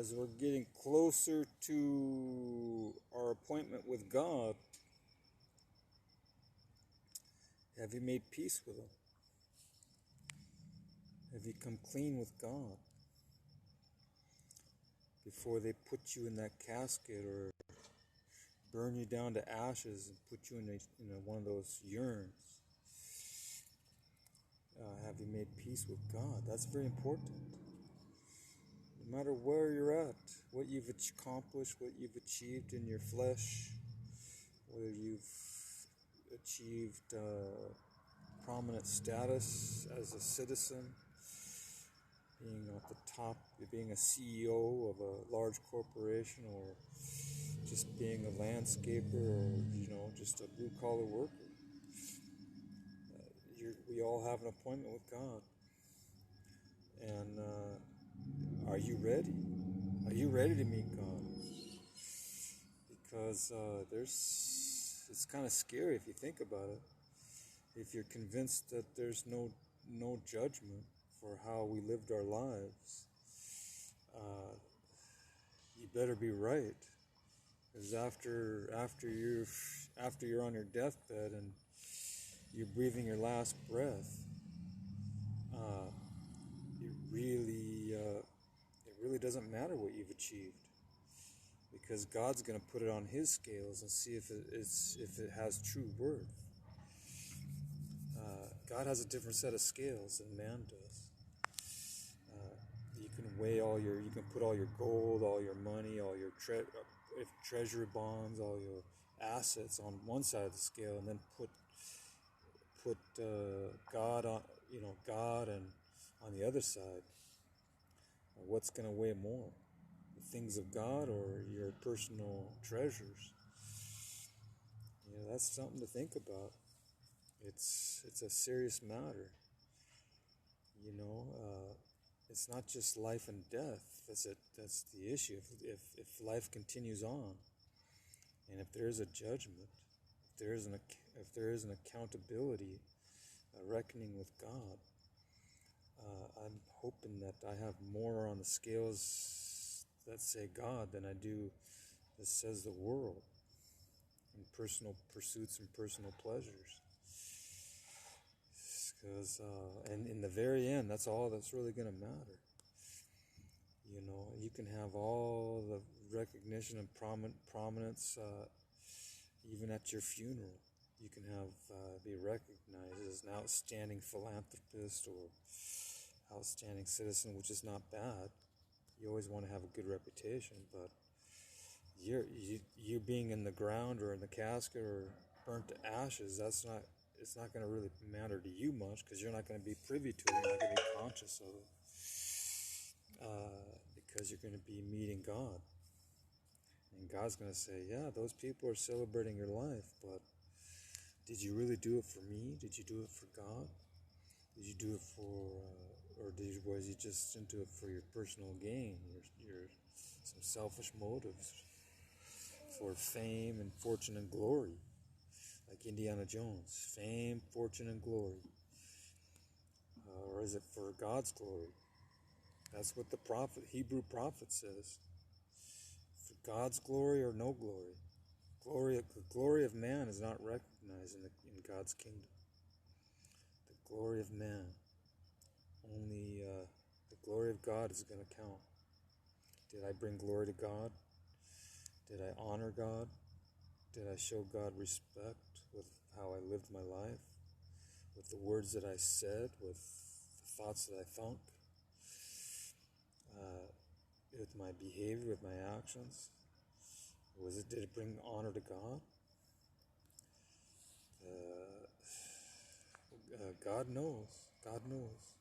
as we're getting closer to our appointment with God, have you made peace with Him? Have you come clean with God before they put you in that casket or burn you down to ashes and put you in one of those urns? Have you made peace with God? That's very important. No matter where you're at, what you've accomplished, what you've achieved in your flesh, whether you've achieved prominent status as a citizen, being at the top, being a CEO of a large corporation, or just being a landscaper, or just a blue-collar worker. We all have an appointment with God. And are you ready? Are you ready to meet God? Because it's kind of scary if you think about it. If you're convinced that there's no judgment for how we lived our lives, you better be right. Because after you're on your deathbed and you're breathing your last breath, it really doesn't matter what you've achieved, because God's going to put it on His scales and see if it has true worth. God has a different set of scales than man does. You can weigh you can put all your gold, all your money, all your treasury bonds, all your assets on one side of the scale, and then put God and on the other side. What's going to weigh more, the things of God or your personal treasures? That's something to think about. It's a serious matter. It's not just life and death. That's the issue. If life continues on, and if there is a judgment, if there is an accountability, a reckoning with God, I'm hoping that I have more on the scales that say God than I do that says the world, and personal pursuits and personal pleasures. Because and in the very end, that's all that's really going to matter. You can have all the recognition and prominence, even at your funeral. You can be recognized as an outstanding philanthropist or outstanding citizen, which is not bad. You always want to have a good reputation, but you being in the ground or in the casket or burnt to ashes, it's not going to really matter to you much, because you're not going to be privy to it. You're not going to be conscious of it, because you're going to be meeting God. And God's going to say, yeah, those people are celebrating your life, but did you really do it for me? Did you do it for God? Did you do it was you just into it for your personal gain, some selfish motives for fame and fortune and glory, like Indiana Jones, fame, fortune, and glory? Or is it for God's glory? That's what the Hebrew prophet says. For God's glory or no glory. The glory of man is not recognized in God's kingdom. The glory of man. Only the glory of God is going to count. Did I bring glory to God? Did I honor God? Did I show God respect with how I lived my life? With the words that I said? With the thoughts that I thunk? With my behavior, with my actions? Did it bring honor to God? God knows. God knows.